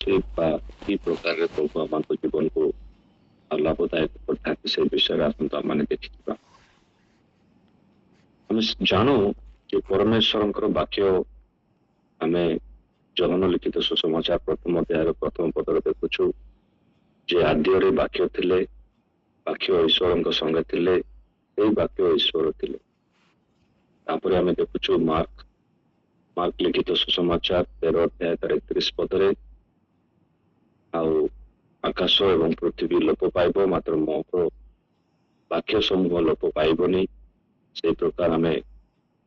ଅଛି ବା କି ପ୍ରକାରରେ ପ୍ରଭୁ ଆମଙ୍କ ଜୀବନକୁ ଲାଭଦାୟକ କରିଥାନ୍ତି ସେ ବିଷୟରେ ଆସନ୍ତୁ ଆମମାନେ ଦେଖିଯିବା। ଆମେ ଜାଣୁ ଯେ ପରମେଶ୍ୱରଙ୍କର ବାକ୍ୟ ଆମେ ଜହନ ଲିଖିତ ସୁସମାଚାର ପ୍ରଥମ ଅଧ୍ୟାୟର ପ୍ରଥମ ପଦରେ ଦେଖୁଛୁ ଯେ ଆଦ୍ୟରେ ବାକ୍ୟ ଥିଲେ, ବାକ୍ୟ ଈଶ୍ୱରଙ୍କ ସଙ୍ଗେ ଥିଲେ, ସେଇ ବାକ୍ୟ ଈଶ୍ୱର ଥିଲେ। ତାପରେ ଆମେ ଦେଖୁଛୁ ମାର୍କ ଲିଖିତ ସୁସମାଚାର 13 ଅଧ୍ୟାୟ 31 ପଦରେ ଆଉ ଆକାଶ ଏବଂ ପୃଥିବୀ ଲୋପ ପାଇବ ମାତ୍ର ମୋର ବାକ୍ୟ ସମୂହ ଲୋପ ପାଇବନି। ସେଇ ପ୍ରକାର ଆମେ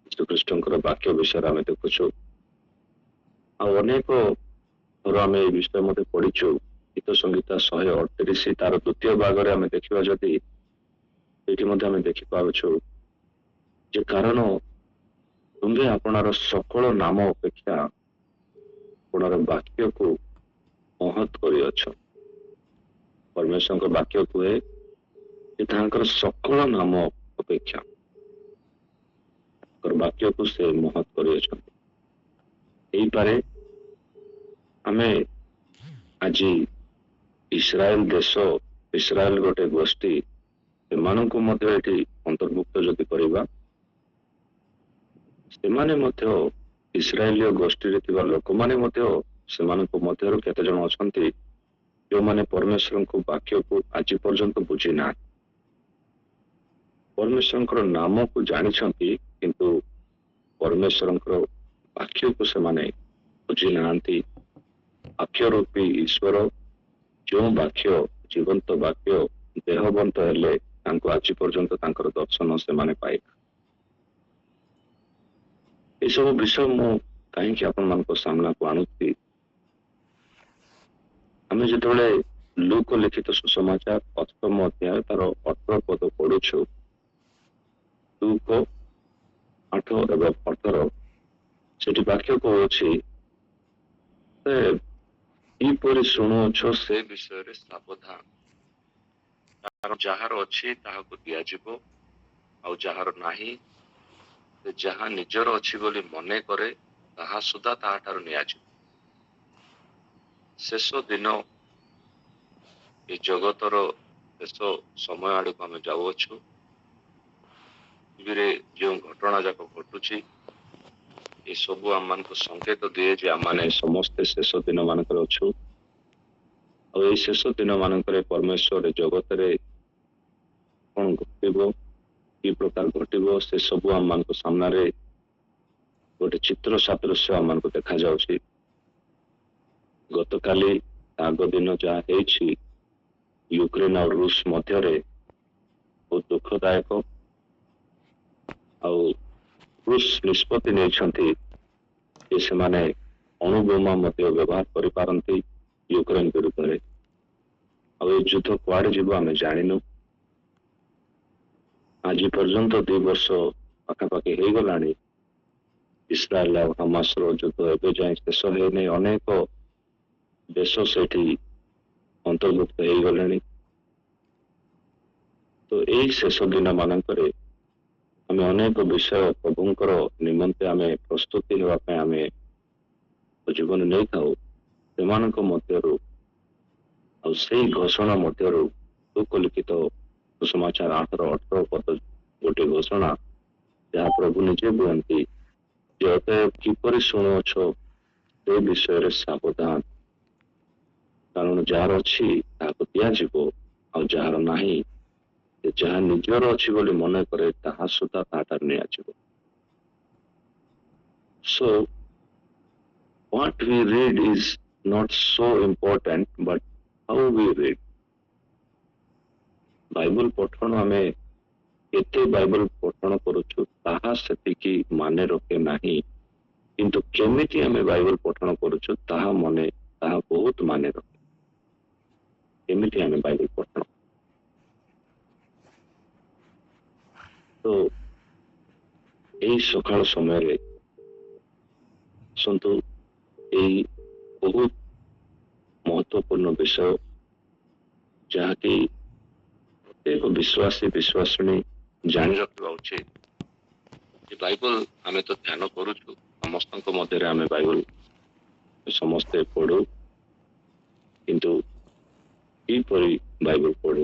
ଯୀଶୁଖ୍ରୀଷ୍ଟଙ୍କର ବାକ୍ୟ ବିଷୟରେ ଆମେ ଦେଖୁଛୁ। ଆଉ ଅନେକ ଥର ଆମେ এই ବିଷୟ ମଧ୍ୟ ପଢିଛୁ। ଗୀତ ସଂହିତା 138 ତାର ଦ୍ୱିତୀୟ ଭାଗରେ ଆମେ ଦେଖିବା ଯଦି ଏଠି ମଧ୍ୟ ଆମେ ଦେଖିପାରୁଛୁ ଯେ କାରଣ ତୁମ୍ଭେ ଆପଣାର ସକଳ ନାମ ଅପେକ୍ଷା ଆପଣାର ବାକ୍ୟକୁ ମହତ୍ କରିଅଛ। ପରମେଶ୍ୱରଙ୍କ ବାକ୍ୟ କୁହେ ଯେ ତାଙ୍କର ସକଳ ନାମ ଅପେକ୍ଷା ବାକ୍ୟକୁ ସେ ମହତ୍ କରିଅଛନ୍ତି। ହେଇପାରେ ଆମେ ଆଜି ଇସ୍ରାଏଲ ଦେଶ, ଇସ୍ରାଏଲ ଗୋଟେ ଗୋଷ୍ଠୀ, ସେମାନଙ୍କୁ ମଧ୍ୟ ଏଠି ଅନ୍ତର୍ଭୁକ୍ତ ଯଦି କରିବା, ସେମାନେ ମଧ୍ୟ ଇସ୍ରାଏଲୀୟ ଗୋଷ୍ଠୀରେ ଥିବା ଲୋକମାନେ ମଧ୍ୟ ସେମାନଙ୍କ ମଧ୍ୟରୁ କେତେ ଜଣ ଅଛନ୍ତି ଯେଉଁମାନେ ପରମେଶ୍ୱରଙ୍କ ବାକ୍ୟକୁ ଆଜି ପର୍ଯ୍ୟନ୍ତ ବୁଝି ନାହାନ୍ତି। ପରମେଶ୍ୱରଙ୍କର ନାମକୁ ଜାଣିଛନ୍ତି କିନ୍ତୁ ପରମେଶ୍ୱରଙ୍କର ବାକ୍ୟକୁ ସେମାନେ ବୁଝି ନାହାନ୍ତି। ବାକ୍ୟ ରୂପୀ ଈଶ୍ୱର ଯେଉଁ ବାକ୍ୟ ଜୀବନ୍ତ ବାକ୍ୟ ଦେହବନ୍ତ ହେଲେ ତାଙ୍କୁ ଆଜି ପର୍ଯ୍ୟନ୍ତ ତାଙ୍କର ଦର୍ଶନ ସେମାନେ ପାଇବେ। ଏସବୁ ବିଷୟ ମୁଁ କାହିଁକି ଆପଣମାନଙ୍କ ସାମ୍ନାକୁ ଆଣୁଛି, ଆମେ ଯେତେବେଳେ ଲୁକ ଲିଖିତ ସୁସମାଚାର 8ମ ଅଧ୍ୟାୟ ତାର 18 ପଦ ପଢୁଛୁ, ଲୁକ 8 ଏବଂ 18 ସେଠି ବାକ୍ୟ କହୁଛି କିପରି ଶୁଣୁଅଛ ସେ ବିଷୟରେ ସାବଧାନ, କାରଣ ଯାହାର ଅଛି ତାହାକୁ ଦିଆଯିବ ଆଉ ଯାହାର ନାହିଁ ସେ ଯାହା ନିଜର ଅଛି ବୋଲି ମନେ କରେ ତାହା ସୁଦ୍ଧା ତାହାଠାରୁ ନିଆଯିବ। ଶେଷ ଦିନ ଏ ଜଗତର ଶେଷ ସମୟ ଆଡକୁ ଆମେ ଯାଉଅଛୁ। ପୃଥିବୀରେ ଯେଉଁ ଘଟଣା ଯାକ ଘଟୁଛି ଏସବୁ ଆମମାନଙ୍କୁ ସଂକେତ ଦିଏ ଯେ ଆମମାନେ ସମସ୍ତେ ଶେଷ ଦିନ ମାନଙ୍କରେ ଅଛୁ। ଆଉ ଏଇ ଶେଷ ଦିନ ମାନଙ୍କରେ ପରମେଶ୍ୱର ଜଗତରେ କଣ ଘଟିବ, କି ପ୍ରକାର ଘଟିବ, ସେ ସବୁ ଆମମାନଙ୍କ ସାମ୍ନାରେ ଗୋଟେ ଚିତ୍ର ସାଦୃଶ୍ୟ ଆମମାନଙ୍କୁ ଦେଖାଯାଉଛି। ଗତକାଲି ଆଗ ଦିନ ଯାହା ହେଇଛି ୟୁକ୍ରେନ ଆଉ ରୁଷ ମଧ୍ୟରେ ବହୁତ ଦୁଃଖଦାୟକ। ଆଉ ରୁଷ ନିଷ୍ପତ୍ତି ନେଇଛନ୍ତି ଯେ ସେମାନେ ଅଣୁବୋମା ମଧ୍ୟ ବ୍ୟବହାର କରିପାରନ୍ତି ୟୁକ୍ରେନ ବିରୁଦ୍ଧରେ। ଆଉ এই ଯୁଦ୍ଧ କୁଆଡେ ଯିବ ଆମେ ଜାଣିନୁ। ଆଜି ପର୍ଯ୍ୟନ୍ତ 2 ବର୍ଷ ପାଖାପାଖି ହେଇଗଲାଣି ଇସ୍ରାଏଲ ଆଉ ହମାସର ଯୁଦ୍ଧ ଏବେ ଯାଏଁ ଶେଷ ହେଇନି। ଅନେକ ଦେଶ ସେଠି ଅନ୍ତର୍ଭୁକ୍ତ ହେଇଗଲେଣି। ତ ଏଇ ଶେଷ ଦିନ ମାନଙ୍କରେ ଆମେ ଅନେକ ବିଷୟ ପ୍ରଭୁଙ୍କର ନିମନ୍ତେ ଆମେ ପ୍ରସ୍ତୁତି ହେବା ପାଇଁ ଆମେ ଜୀବନ ନେଇଥାଉ। ସେମାନଙ୍କ ମଧ୍ୟରୁ ଆଉ ସେଇ ଘୋଷଣା ମଧ୍ୟରୁ ଲୁକ ଲିଖିତ ସୁସମାଚାର 8ର 18 ପଦ ଗୋଟେ ଘୋଷଣା ଯାହା ପ୍ରଭୁ ନିଜେ କୁହନ୍ତି ଯେ ଅତଏବ କିପରି ଶୁଣୁଅଛ ସେ ବିଷୟରେ ସାବଧାନ, କାରଣ ଯାହାର ଅଛି ତାହାକୁ ଦିଆଯିବ ଆଉ ଯାହାର ନାହିଁ ସେ ଯାହା ନିଜର ଅଛି ବୋଲି ମନେ କରେ ତାହା ସୁଦ୍ଧା ତାହାଠାରୁ ନିଆଯିବ। So what we read is not so important but how we read. Bible ପଠନ ଆମେ କେତେ ବାଇବଲ ପଠନ କରୁଛୁ ତାହା ସେତିକି ମାନେ ରଖେ ନାହିଁ, କିନ୍ତୁ କେମିତି ଆମେ ବାଇବଲ ପଠନ କରୁଛୁ ତାହା ବହୁତ ମାନେ ରଖେ। କେମିତି ଆମେ ବାଇବଲ ପଠନ, ତ ଏଇ ସକାଳ ସମୟରେ ଆସନ୍ତୁ ଏଇ ବହୁତ ମହତ୍ୱପୂର୍ଣ୍ଣ ବିଷୟ ଯାହାକି ପ୍ରତ୍ୟେକ ବିଶ୍ୱାସୀ ବିଶ୍ୱାସିନୀ ଜାଣି ରଖିବା ଉଚିତ। ଯେ ବାଇବଲ ଆମେ ତ ଧ୍ୟାନ କରୁଛୁ, ସମସ୍ତଙ୍କ ମଧ୍ୟରେ ଆମେ ବାଇବଲ ସମସ୍ତେ ପଢୁ, କିପରି ବାଇବଲ ପଢୁ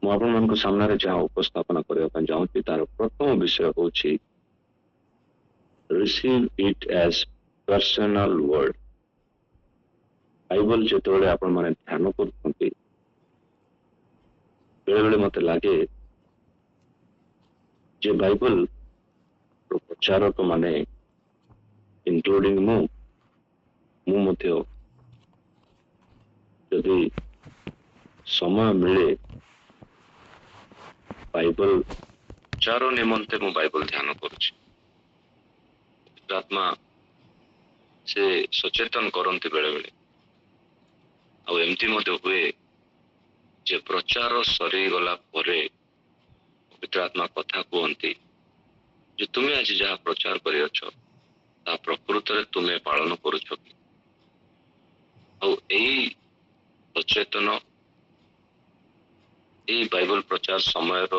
ମୁଁ ଆପଣମାନଙ୍କ ସାମ୍ନାରେ ଯାହା ଉପସ୍ଥାପନ କରିବା ପାଇଁ ଚାହୁଁଛି ତାର ପ୍ରଥମ ବିଷୟ ହେଉଛି ରିସିଭ୍ ଇଟ୍ ଆଜ୍ ପର୍ସନାଲ ୱାର୍ଡ। ବାଇବଲ ଯେତେବେଳେ ଆପଣମାନେ ଧ୍ୟାନ କରୁଛନ୍ତି ବେଳେବେଳେ ମତେ ଲାଗେ ଯେ ବାଇବଲ ପ୍ରଚାରକ ମାନେ ଇନକ୍ଲୁଡିଂ ମୁଁ ମଧ୍ୟ ଯଦି ସମୟ ମିଳେ ବାଇବଲ ପ୍ରଚାର ନିମନ୍ତେ ମୁଁ ବାଇବଲ ଧ୍ୟାନ କରୁଛି। ଆତ୍ମା ସେ ସଚେତନ କରନ୍ତି ବେଳେବେଳେ, ଆଉ ଏମିତି ମଧ୍ୟ ହୁଏ ଯେ ପ୍ରଚାର ସରିଗଲା ପରେ ପବିତ୍ର ଆତ୍ମା କଥା କୁହନ୍ତି ଯେ ତୁମେ ଆଜି ଯାହା ପ୍ରଚାର କରିଅଛ ତାହା ପ୍ରକୃତରେ ତୁମେ ପାଳନ କରୁଛ କି? ଆଉ ଏଇ ସଚେତନ ଏଇ ବାଇବଲ ପ୍ରଚାର ସମୟର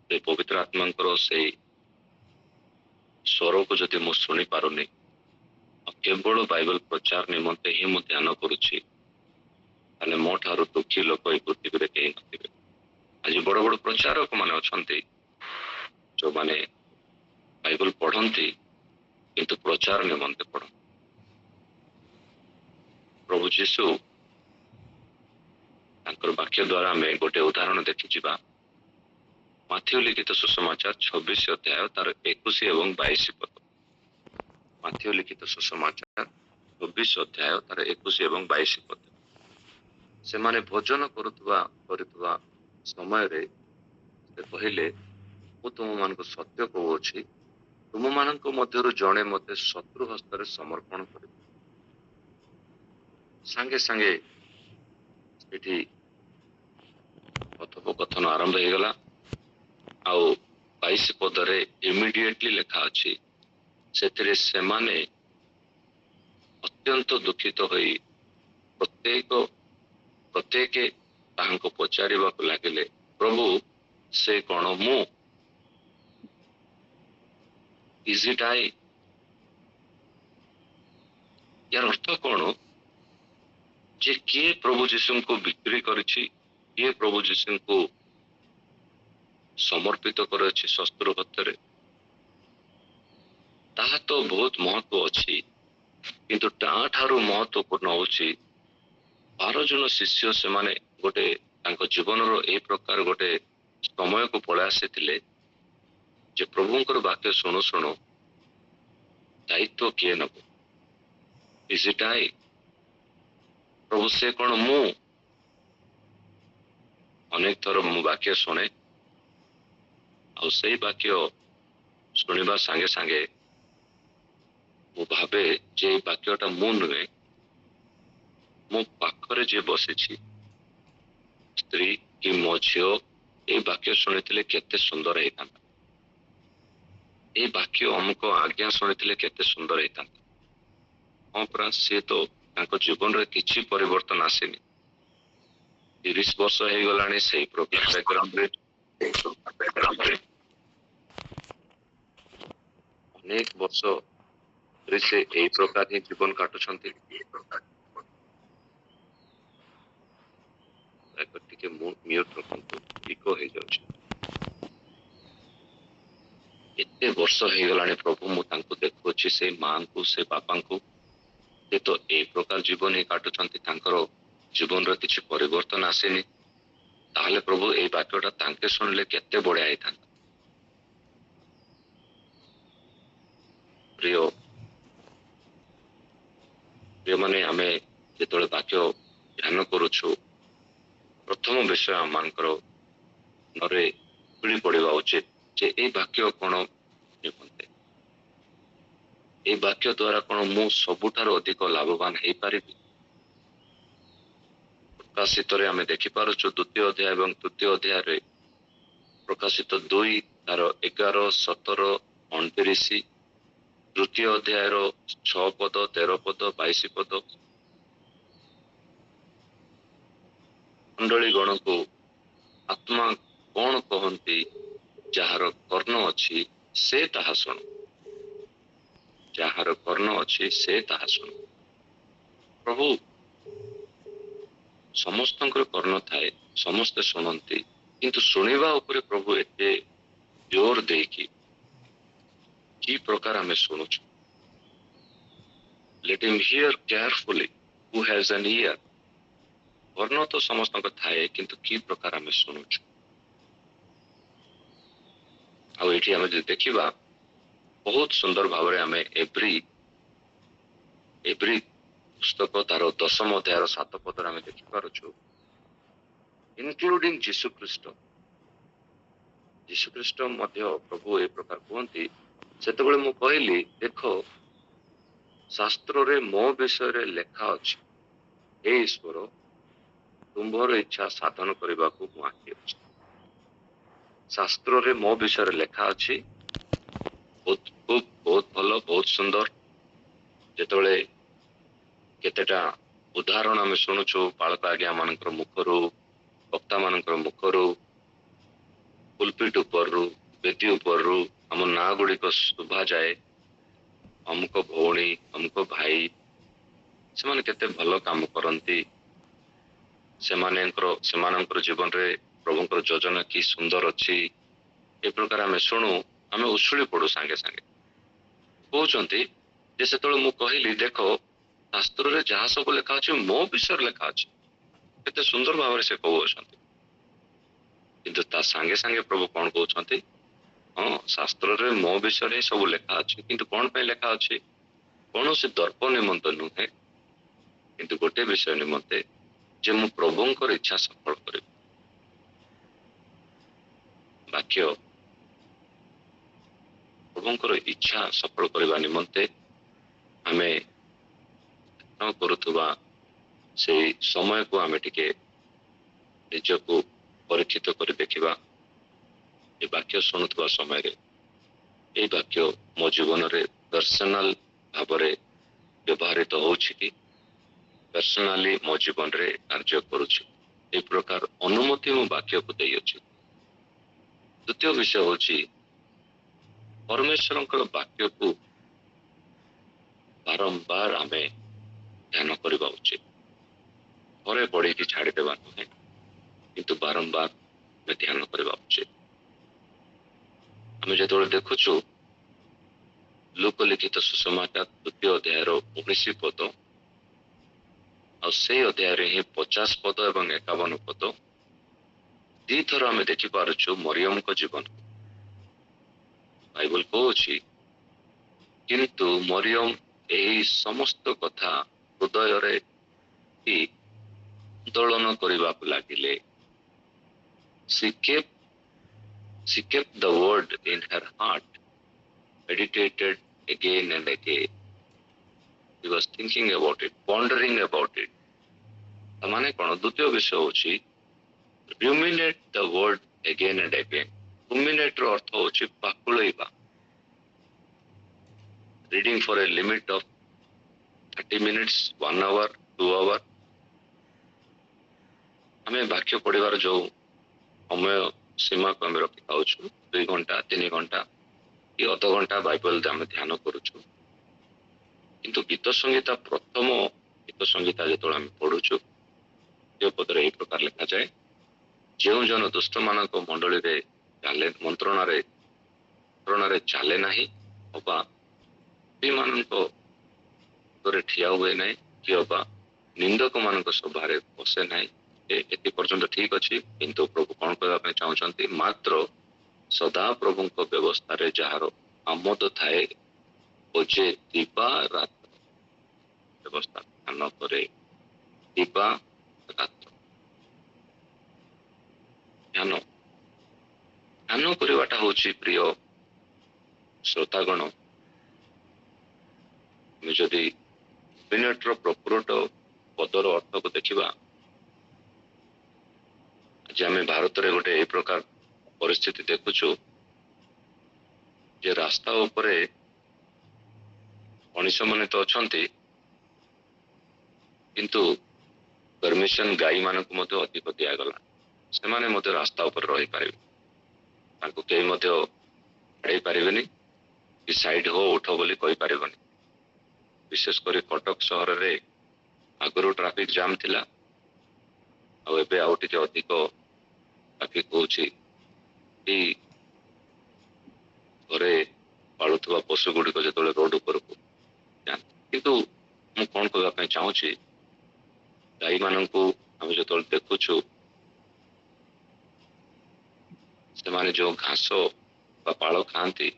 ସେ ପବିତ୍ର ଆତ୍ମାଙ୍କର ସେଇ ସ୍ୱରକୁ ଯଦି ମୁଁ ଶୁଣି ପାରୁନି ଆଉ କେବଳ ବାଇବଲ ପ୍ରଚାର ନିମନ୍ତେ ହିଁ ମୁଁ ଧ୍ୟାନ କରୁଛି, ତାହେଲେ ମୋ ଠାରୁ ଦୁଃଖୀ ଲୋକ ଏଇ ପୃଥିବୀରେ କେହି ନଥିବେ। ଆଜି ବଡ ବଡ ପ୍ରଚାରକ ମାନେ ଅଛନ୍ତି ଯୋଉମାନେ ବାଇବଲ ପଢନ୍ତି କିନ୍ତୁ ପ୍ରଚାର ନିମନ୍ତେ ପଢନ୍ତି। ପ୍ରଭୁ ଯୀଶୁ ତାଙ୍କର ବାକ୍ୟ ଦ୍ୱାରା ଆମେ ଗୋଟେ ଉଦାହରଣ ଦେଖିଯିବା। ମାଥିଉ ଲିଖିତ ସୁସମାଚାର 26 ଅଧ୍ୟାୟ ତାର 21 ଏବଂ 22 ପଦ। ମାଥିଉ ଲିଖିତ ସୁସମାଚାର 26 ଅଧ୍ୟାୟ ତାର 21 ଏବଂ 22 ପଦ। ସେମାନେ ଭୋଜନ କରୁଥିବା ସମୟରେ ସେ କହିଲେ, ମୁଁ ତୁମମାନଙ୍କୁ ସତ୍ୟ କହୁଅଛି, ତୁମମାନଙ୍କ ମଧ୍ୟରୁ ଜଣେ ମୋତେ ଶତ୍ରୁ ହସ୍ତରେ ସମର୍ପଣ କରିବ। ସାଙ୍ଗେ ସାଙ୍ଗେ ସେଠି କଥୋପକଥନ ଆରମ୍ଭ ହେଇଗଲା। ଆଉ 22 ପଦରେ ଇମିଡିଏଟଲି ଲେଖା ଅଛି, ସେଥିରେ ସେମାନେ ଅତ୍ୟନ୍ତ ଦୁଃଖିତ ହୋଇ ପ୍ରତ୍ୟେକ ତାହାଙ୍କୁ ପଚାରିବାକୁ ଲାଗିଲେ, ପ୍ରଭୁ ସେ କଣ ମୁଁ? Is it I? ୟାର ଅର୍ଥ କଣ ଯେ କିଏ ପ୍ରଭୁ ଯୀଶୁଙ୍କୁ ବିକ୍ରି କରିଛି, କିଏ ପ୍ରଭୁ ଯୀଶୁଙ୍କୁ ସମର୍ପିତ କରିଅଛି ଶତ୍ରୁ ହସ୍ତରେ, ତାହା ତ ବହୁତ ମହତ୍ଵ ଅଛି, କିନ୍ତୁ ତାଠାରୁ ମହତ୍ଵପୂର୍ଣ୍ଣ ହଉଛି 12 ଜଣ ଶିଷ୍ୟ ସେମାନେ ଗୋଟେ ତାଙ୍କ ଜୀବନର ଏଇ ପ୍ରକାର ଗୋଟେ ସମୟକୁ ପଳେଇ ଆସିଥିଲେ ଯେ ପ୍ରଭୁଙ୍କର ବାକ୍ୟ ଶୁଣୁ ଶୁଣୁ ଦାୟିତ୍ଵ କିଏ ନବ? Is it I? ପ୍ରଭୁ ସେ କଣ ମୁଁ? ଅନେକ ଥର ମୁଁ ବାକ୍ୟ ଶୁଣେ ଆଉ ସେଇ ବାକ୍ୟ ଶୁଣିବା ସାଙ୍ଗେ ସାଙ୍ଗେ ମୁଁ ଭାବେ ଯେ ଏଇ ବାକ୍ୟଟା ମୁଁ ନୁହେଁ, ମୋ ପାଖରେ ଯିଏ ବସିଛି ସ୍ତ୍ରୀ କି ମୋ ଝିଅ ଏଇ ବାକ୍ୟ ଶୁଣିଥିଲେ କେତେ ସୁନ୍ଦର ହେଇଥାନ୍ତା, ଏଇ ବାକ୍ୟ ଅମୁକ ଆଜ୍ଞା ଶୁଣିଥିଲେ କେତେ ସୁନ୍ଦର ହେଇଥାନ୍ତା। ହଁ ପରା, ସିଏ ତ ତାଙ୍କ ଜୀବନରେ କିଛି ପରିବର୍ତ୍ତନ ଆସିନି, 30 ବର୍ଷ ହେଇଗଲାଣି ସେଇ ପ୍ରକାର ବ୍ୟାକଗ୍ରାଉଣ୍ଡରେ ଅନେକ ବର୍ଷ ସେ ଏଇ ପ୍ରକାର ହିଁ ଜୀବନ କାଟୁଛନ୍ତି। ଟିକେ ମ୍ୟୁଟ ରଖନ୍ତୁ, ଇକୋ ହେଇଯାଉଛି। ଏତେ ବର୍ଷ ହେଇଗଲାଣି ପ୍ରଭୁ ମୁଁ ତାଙ୍କୁ ଦେଖୁଅଛି, ସେଇ ମାଙ୍କୁ ସେ ବାପାଙ୍କୁ, ସେ ତ ଏଇ ପ୍ରକାର ଜୀବନ ହିଁ କାଟୁଛନ୍ତି, ତାଙ୍କର ଜୀବନର କିଛି ପରିବର୍ତ୍ତନ ଆସିନି। ତାହେଲେ ପ୍ରଭୁ ଏଇ ବାକ୍ୟଟା ତାଙ୍କେ ଶୁଣିଲେ କେତେ ବଢିଆ ହେଇଥାନ୍ତା। ପ୍ରିୟମାନେ, ଆମେ ଯେତେବେଳେ ବାକ୍ୟ ଧ୍ୟାନ କରୁଛୁ ପ୍ରଥମ ବିଷୟ ଆମମାନଙ୍କର ମନରେ ଖୋଳି ପଡିବା ଉଚିତ ଯେ ଏଇ ବାକ୍ୟ କଣ ନିମନ୍ତେ, ଏଇ ବାକ୍ୟ ଦ୍ୱାରା କଣ ମୁଁ ସବୁଠାରୁ ଅଧିକ ଲାଭବାନ ହେଇପାରିବି? ପ୍ରକାଶିତରେ ଆମେ ଦେଖିପାରୁଛୁ 2ୟ ଅଧ୍ୟାୟ ଏବଂ 3ୟ ଅଧ୍ୟାୟରେ ପ୍ରକାଶିତ 2 ତାର 11, 17, 29, 3ୟ ଅଧ୍ୟାୟର 6 ପଦ, 13 ପଦ, 22 ପଦ ମଣ୍ଡଳୀ ଗଣକୁ ଆତ୍ମା କଣ କହନ୍ତି, ଯାହାର କର୍ଣ୍ଣ ଅଛି ସେ ତାହା ଶୁଣୁ, ଯାହାର କର୍ଣ୍ଣ ଅଛି ସେ ତାହା ଶୁଣୁ। ପ୍ରଭୁ ସମସ୍ତଙ୍କର କର୍ଣ୍ଣ ଥାଏ, ସମସ୍ତେ ଶୁଣନ୍ତି, କିନ୍ତୁ ଶୁଣିବା ଉପରେ ପ୍ରଭୁ ଏତେ ଜୋର ଦେଇକି କି ପ୍ରକାର ଆମେ ଶୁଣୁଛୁ। Let him hear carefully who has an ear. କର୍ଣ୍ଣ ତ ସମସ୍ତଙ୍କ ଥାଏ, କିନ୍ତୁ କି ପ୍ରକାର ଆମେ ଶୁଣୁଛୁ। ଆଉ ଏଠି ଆମେ ଯଦି ଦେଖିବା ବହୁତ ସୁନ୍ଦର ଭାବରେ ଆମେ ଏଭ୍ରି ପୁସ୍ତକ ତାର 10ମ ଅଧ୍ୟାୟର 7 ପଦରେ ଆମେ ଦେଖିପାରୁଛୁ, ଇନକ୍ଲୁଡିଂ ଯୀଶୁଖ୍ରୀଷ୍ଟ। ଯୀଶୁଖ୍ରୀଷ୍ଟ ମଧ୍ୟ ପ୍ରଭୁ ଏ ପ୍ରକାର କୁହନ୍ତି, ସେତେବେଳେ ମୁଁ କହିଲି ଦେଖ ଶାସ୍ତ୍ରରେ ମୋ ବିଷୟରେ ଲେଖା ଅଛି, ହେ ଈଶ୍ୱର ତୁମ୍ଭର ଇଚ୍ଛା ସାଧନ କରିବାକୁ ମୁଁ ଆସି ଅଛି। ଶାସ୍ତ୍ରରେ ମୋ ବିଷୟରେ ଲେଖା ଅଛି, ବହୁତ ଭଲ, ବହୁତ ସୁନ୍ଦର। ଯେତେବେଳେ କେତେଟା ଉଦାହରଣ ଆମେ ଶୁଣୁଛୁ ପାଳକ ଆଜ୍ଞା ମାନଙ୍କର ମୁଖରୁ, ବକ୍ତା ମାନଙ୍କର ମୁଖରୁ, ପୁଲପିଟ ଉପରରୁ, ବେଦୀ ଉପରରୁ ଆମ ନାଁ ଗୁଡିକ ଶୁଭାଯାଏ, ଅମୁକ ଭଉଣୀ, ଅମୁକ ଭାଇ, ସେମାନେ କେତେ ଭଲ କାମ କରନ୍ତି, ସେମାନଙ୍କର ଜୀବନରେ ପ୍ରଭୁଙ୍କର ଯୋଜନା କି ସୁନ୍ଦର ଅଛି, ଏ ପ୍ରକାର ଆମେ ଶୁଣୁ, ଆମେ ଉଛୁଳି ପଡୁ ସାଙ୍ଗେ ସାଙ୍ଗେ। କହୁଛନ୍ତି ଯେ ସେତେବେଳେ ମୁଁ କହିଲି ଦେଖ ଶାସ୍ତ୍ରରେ ଯାହା ସବୁ ଲେଖା ଅଛି ମୋ ବିଷୟରେ ଲେଖା ଅଛି। କେତେ ସୁନ୍ଦର ଭାବରେ ସେ କହୁଅଛନ୍ତି, କିନ୍ତୁ ତା ସାଙ୍ଗେ ସାଙ୍ଗେ ପ୍ରଭୁ କଣ କହୁଛନ୍ତି, ହଁ ଶାସ୍ତ୍ରରେ ମୋ ବିଷୟରେ ହିଁ ସବୁ ଲେଖା ଅଛି, କିନ୍ତୁ କଣ ପାଇଁ ଲେଖା ଅଛି, କୌଣସି ଦର୍ପ ନିମନ୍ତେ ନୁହେଁ, କିନ୍ତୁ ଗୋଟେ ବିଷୟ ନିମନ୍ତେ ଯେ ମୁଁ ପ୍ରଭୁଙ୍କର ଇଚ୍ଛା ସଫଳ କରିବି। ବାକ୍ୟ ପ୍ରଭୁଙ୍କର ଇଚ୍ଛା ସଫଳ କରିବା ନିମନ୍ତେ ଆମେ କରୁଥିବା ସେଇ ସମୟକୁ ଆମେ ଟିକେ ନିଜକୁ ପରୀକ୍ଷିତ କରି ଦେଖିବା। ଏ ବାକ୍ୟ ଶୁଣୁଥିବା ସମୟରେ এই ବାକ୍ୟ ମୋ ଜୀବନରେ ପର୍ସନାଲ ଭାବରେ ବ୍ୟବହୃତ ହେଉଛି କି, ପର୍ସନାଲି ମୋ ଜୀବନରେ କାର୍ଯ୍ୟ କରୁଛି, ଏ ପ୍ରକାର ଅନୁମତି ମୁଁ ବାକ୍ୟକୁ ଦେଇଅଛି। ଦ୍ୱିତୀୟ ବିଷୟ ହେଉଛି ପରମେଶ୍ୱରଙ୍କର ବାକ୍ୟକୁ ବାରମ୍ବାର ଆମେ ଧ୍ୟାନ କରିବା ଉଚିତ। ଥରେ ପଢିକି ଛାଡ଼ିଦେବା ନୁହେଁ, କିନ୍ତୁ ବାରମ୍ବାର ଆମେ ଧ୍ୟାନ କରିବା ଉଚିତ। ଆମେ ଯେତେବେଳେ ଦେଖୁଛୁ ଲୁକ ଲିଖିତ ସୁସମାଚାର 2ୟ ଅଧ୍ୟାୟର 19 ପଦ, ଆଉ ସେଇ ଅଧ୍ୟାୟରେ ହିଁ 50 ପଦ ଏବଂ 51 ପଦ ଦିଥର ଆମେ ଦେଖିପାରୁଛୁ ମରିୟମଙ୍କ ଜୀବନ। ବାଇବଲ କହୁଛି, କିନ୍ତୁ ମରିୟମ ଏହି ସମସ୍ତ କଥା ହୃଦୟରେ ଆନ୍ଦୋଳନ କରିବାକୁ ଲାଗିଲେ। She kept the word in her heart, meditated again and again. He was thinking about it, pondering about it. ମାନେ କଣ, ଦ୍ୱିତୀୟ ବିଷୟ ହେଉଛି ruminate the word again and again. ruminate ର ଅର୍ଥ ହେଉଛି ପାକୁଳେଇବା। reading for a limit of 30 minutes, 1 hour, 2 hour. ଆମେ ବାକ୍ୟ ପଢିବାର ଯୋଉ ସମୟ ସୀମାକୁ ଆମେ ରଖିଥାଉଛୁ, 2 ଘଣ୍ଟା, 3 ଘଣ୍ଟା କି ଅଧଘଣ୍ଟା ବାଇବଲରେ ଆମେ ଧ୍ୟାନ କରୁଛୁ, କିନ୍ତୁ ଗୀତ ସଂହିତା ପ୍ରଥମ ଗୀତ ସଂହିତା ଯେତେବେଳେ ଆମେ ପଢୁଛୁ, ଏ ପଦରେ ଏହି ପ୍ରକାର ଲେଖାଯାଏ, ଯେଉଁ ଜନ ଦୁଷ୍ଟମାନଙ୍କ ମଣ୍ଡଳୀରେ ମନ୍ତ୍ରଣାରେ ଚାଲେ ନାହିଁ, ଅବା ମାନଙ୍କ ଠିଆ ହୁଏ ନାହିଁ, କି ଅବା ନିନ୍ଦକ ମାନଙ୍କ ସଭାରେ ବସେ ନାହିଁ। ଏତି ପର୍ଯ୍ୟନ୍ତ ଠିକ ଅଛି, କିନ୍ତୁ ପ୍ରଭୁ କଣ କହିବା ପାଇଁ ଚାହୁଁଛନ୍ତି, ମାତ୍ର ସଦା ପ୍ରଭୁଙ୍କ ବ୍ୟବସ୍ଥାରେ ଯାହାର ଆମୋଦ ଥାଏ, ଓ ଯେ ଦିବା ରାତ୍ର ବ୍ୟବସ୍ଥା ଧ୍ୟାନ କରେ, ଦିବା ରାତ୍ର ଧ୍ୟାନ କରିବାଟା ହଉଛି, ପ୍ରିୟ ଶ୍ରୋତାଗଣ, ଆମେ ଯଦି ମିନିଟର ପ୍ରକୃତ ପଦର ଅର୍ଥକୁ ଦେଖିବା, ଆଜି ଆମେ ଭାରତରେ ଗୋଟେ ଏ ପ୍ରକାର ପରିସ୍ଥିତି ଦେଖୁଛୁ ଯେ ରାସ୍ତା ଉପରେ ମଣିଷ ମାନେ ତ ଅଛନ୍ତି, କିନ୍ତୁ ପରମିଶନ ଗାଈ ମାନଙ୍କୁ ମଧ୍ୟ ଅଧିକ ଦିଆଗଲା। ସେମାନେ ମଧ୍ୟ ରାସ୍ତା ଉପରେ ରହିପାରିବେ, ତାଙ୍କୁ କେହି ମଧ୍ୟ ଛାଡେଇ ପାରିବେନି କି ସାଇଡ ହୋ ଉଠ ବୋଲି କହିପାରିବନି। ବିଶେଷ କରି କଟକ ସହରରେ ଆଗରୁ ଟ୍ରାଫିକ ଜାମ୍ ଥିଲା, आबे आउ टिके अधिक बाकी कहूची कि घरे पालुवा पशु गुड़िक जो रोड उपरक किंतु मु कौन कहवाई चाहूँगी गाई मानक आम जो देखुचु से जो घास पाल खाती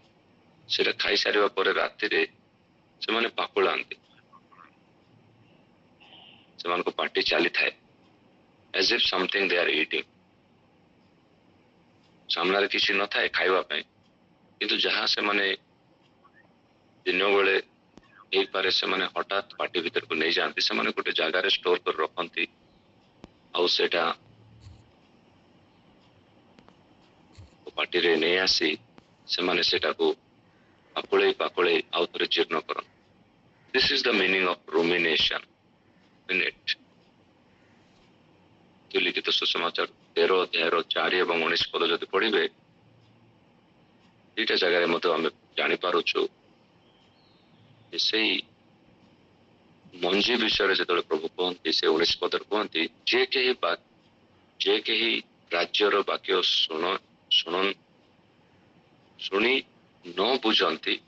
से खाई सारे राति से पाकुलांती से पार्टी चली थाए as if something they are eating सामने किसी न थाए खाइबा पई किंतु जहां से माने दिन बेले यही पारे से माने हठात पार्टी भीतर को नहीं जाती से माने गोटे जगार स्टोर कर रखती आउ सेटा पार्टी रे नहीं आसी से माने सेटा को पाकुले पाकुले आउ थरे जीर्ण करन this is the meaning of rumination in it लिखित सुसमाचार 13 अध्याय 4 एवं 19 पद जदि पढ़िबे दुईटा जगह मत आम जानी पारुछु से मंजी विषय जो प्रभु कहते से 19 पद कहते जे कही राज्यर वाक्य शुण शुण शुणी न बुझती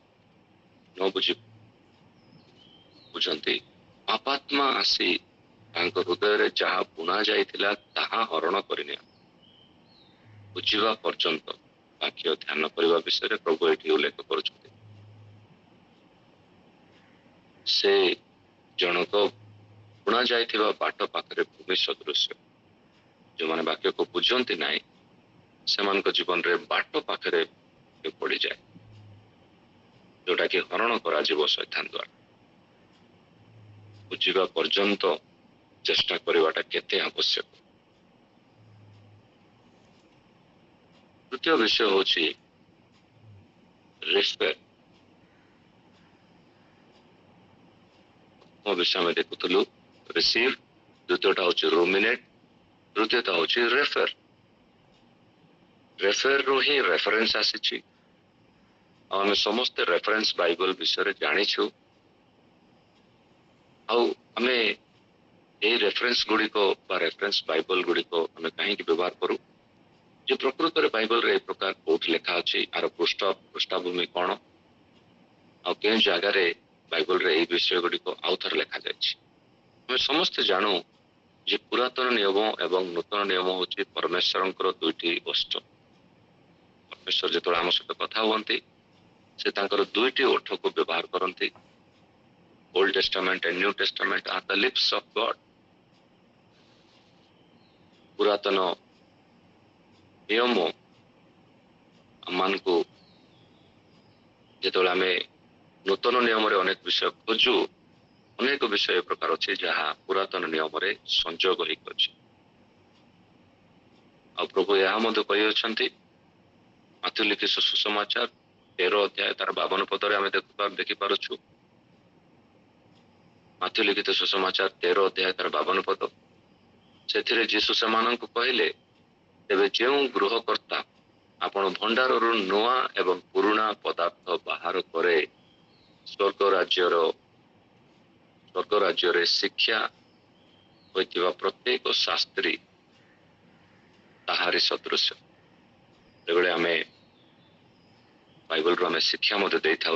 न बुझी बुझती पापात्मा आसी हृदय जहा बुणा जाइथिला ताहा हरण करने बुझा पर्यंत वाक्य ध्यान करने विषय प्रभु ये उल्लेख कर जनक बुणा जाइथिबा बाट पाखरे भूमि सदृश जो माने वाक्य को बुझती ना से जीवन रे बाट पाखरे पड़ जाए जोटा कि हरण करा शैतान द्वारा बुझा पर्यंत चेष्टा करवाटा केते आवश्यक। तृतीय विषय होची रेफर विषय में देखुलु रिसीव द्वितीयटा होची रुमिनेट तृतीयटा होची रेफर रेफर रो ही रेफरेंस आसी आम समस्त रेफरेंस बाइबल विषय जानिछु आमे ये रेफरेंस गुड़िक रेफरेंस बाइबल गुड़िक आम कहीं व्यवहार करूँ जो प्रकृत में बाइबल रे प्रकार कोट लेखा अच्छी आर पृष्ठभूमि कौन आ जगार बाइबल रे ये विषय गुड़िक आउ थर लेखा जाए समस्त जानू जे पुरातन नियम एवं नूतन नियम हूँ परमेश्वर दुईटी वस्तु परमेश्वर जो आम सहित कथा हुए से दुईटी ओठ को व्यवहार करती Old Testament and New Testament are the lips of God पुरातन नियम मान को जो आम नूतन नियम रे अनेक विषय खोजु अनेक विषय प्रकार अच्छे जहाँ पुरातन नियम रे संजोग होकर प्रभु यह कही माथ्यू लिखित सुसमाचार 13 अध्याय तार 52 पदरे आम देखि पारुछु माथ्यू लिखित सुसमाचार 13 अध्याय तार 52 पद से जीशु से कहले तेबे जो गृहकर्ता आपण भंडार नुआ एवं पुराना पदार्थ बाहर करे स्वर्ग राज्य शिक्षा होइतिबा प्रत्येक शास्त्री ताहारी सदृश बेले आम बाइबल आम शिक्षा दे था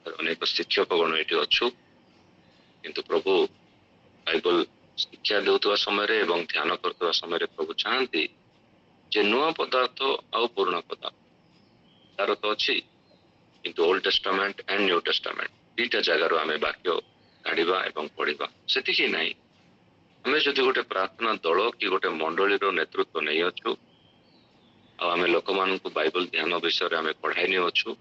अनेक शिक्षक गण ये अच्छु किंतु प्रभु बाइबल शिक्षा देउतवा समय रे एवं ध्यान करतवा समय रे प्रभु चाहती जे नुआ पदार्थ आउ पुराना पदार्थ तार तो अच्छी किंतु old Testament and New testament दुईटा जगार आम वाक्य काढ़ा एवं पढ़ा से ना आम जदि गोटे प्रार्थना दल कि गोटे मंडली नेतृत्व नहीं अच्छु आम लोक मान बाइबल ध्यान विषय आम पढ़ाई नहीं अच्छु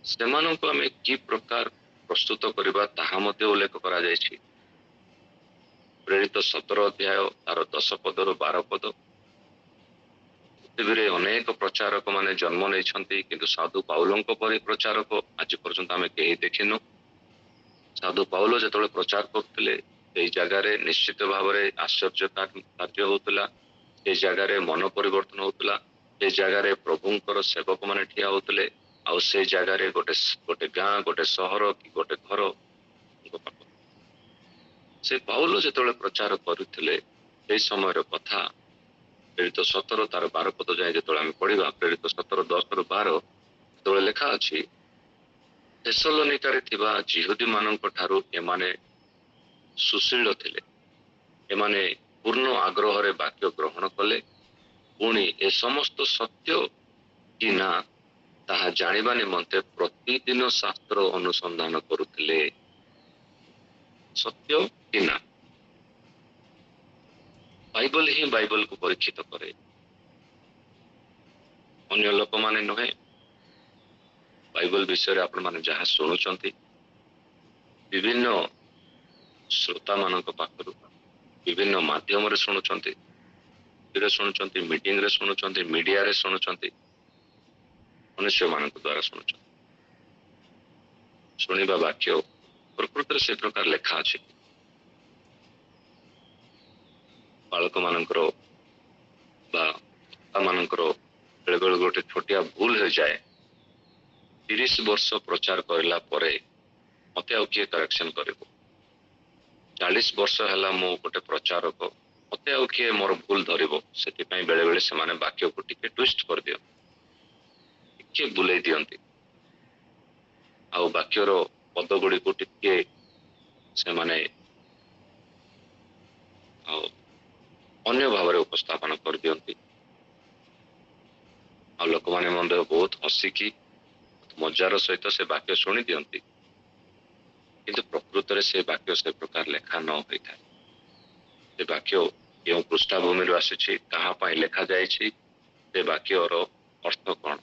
से आम कि प्रकार प्रस्तुत करवा ताहा मध्य उल्लेख करा जायछि प्रेरित 17 अध्याय तार 10 पद 12 पद पृथ्वी अनेक प्रचारक माने जन्म नहीं किंतु साधु पाउलों परि प्रचारक आज पर्यंत आम कहीं देखिनु साधु पाउल जो प्रचार करते जगार निश्चित भाव में आश्चर्य कार्य होता से जगार मन परिवर्तन होता से जगार प्रभुंर सेवक मैंने ठिया होते आउ से जगार गोटे गोटे गाँ गोटे सहर कि गोटे घर से पाउल जो प्रचार करते সেই সময়ের কথা প্ରେରିତ 17 ତାର 12 ପଦ ଯାଏ ଯେତେବେଳେ ଆମେ ପଢିବା, ପ୍ରେରିତ 17 10 ରୁ 12 ଯେତେବେଳେ ଲେଖା ଅଛି, ତେସଲୋନିକାରେ ଥିବା ଜିହୁଦୀ ମାନଙ୍କ ଠାରୁ ଏମାନେ ସୁଶୀଳ ଥିଲେ, ଏମାନେ ପୂର୍ଣ୍ଣ ଆଗ୍ରହରେ ବାକ୍ୟ ଗ୍ରହଣ କଲେ, ପୁଣି ଏ ସମସ୍ତ ସତ୍ୟ କି ନା ତାହା ଜାଣିବା ନିମନ୍ତେ ପ୍ରତିଦିନ ଶାସ୍ତ୍ର ଅନୁସନ୍ଧାନ କରୁଥିଲେ। ସତ୍ୟ କି ନା, ବାଇବଲ ହିଁ ବାଇବଲକୁ ପରୀକ୍ଷିତ କରେ, ଅନ୍ୟ ଲୋକମାନେ ନୁହେଁ। ବାଇବଲ ବିଷୟରେ ଆପଣମାନେ ଯାହା ଶୁଣୁଛନ୍ତି ବିଭିନ୍ନ ଶ୍ରୋତା ମାନଙ୍କ ପାଖରୁ, ବିଭିନ୍ନ ମାଧ୍ୟମରେ ଶୁଣୁଛନ୍ତି, ଶୁଣୁଛନ୍ତି, ମିଟିଂରେ ଶୁଣୁଛନ୍ତି, ମିଡିଆରେ ଶୁଣୁଛନ୍ତି, ମନୁଷ୍ୟମାନଙ୍କ ଦ୍ୱାରା ଶୁଣୁଛନ୍ତି। ଶୁଣିବା ବାକ୍ୟ ପ୍ରକୃତରେ ସେ ପ୍ରକାର ଲେଖା ଅଛି। ବାଳକ ମାନଙ୍କର ବା ମାନଙ୍କର ବେଳେବେଳେ ଗୋଟେ ଛୋଟିଆ ଭୁଲ ହେଇଯାଏ। 30 ବର୍ଷ ପ୍ରଚାର କରିଲା ପରେ ମତେ ଆଉ କିଏ କରେକ୍ସନ କରିବ? 40 ବର୍ଷ ହେଲା ମୁଁ ଗୋଟେ ପ୍ରଚାରକ, ମତେ ଆଉ କିଏ ମୋର ଭୁଲ ଧରିବ? ସେଥିପାଇଁ ବେଳେବେଳେ ସେମାନେ ବାକ୍ୟକୁ ଟିକେ ଟ୍ୱିଷ୍ଟ କରିଦିଅନ୍ତି, ଟିକେ ବୁଲେଇ ଦିଅନ୍ତି, ଆଉ ବାକ୍ୟର ପଦ ଗୁଡିକୁ ଟିକେ ସେମାନେ ଆଉ ଅନ୍ୟ ଭାବରେ ଉପସ୍ଥାପନ କରିଦିଅନ୍ତି। ଆଉ ଲୋକମାନେ ମଧ୍ୟ ବହୁତ ହସିକି ମଜାର ସହିତ ସେ ବାକ୍ୟ ଶୁଣି ଦିଅନ୍ତି, କିନ୍ତୁ ପ୍ରକୃତରେ ସେ ବାକ୍ୟ ସେ ପ୍ରକାର ଲେଖା ନ ହୋଇଥାଏ। ସେ ବାକ୍ୟ କେଉଁ ପୃଷ୍ଠଭୂମିରୁ ଆସିଛି, କାହା ପାଇଁ ଲେଖା ଯାଇଛି, ସେ ବାକ୍ୟର ଅର୍ଥ କଣ,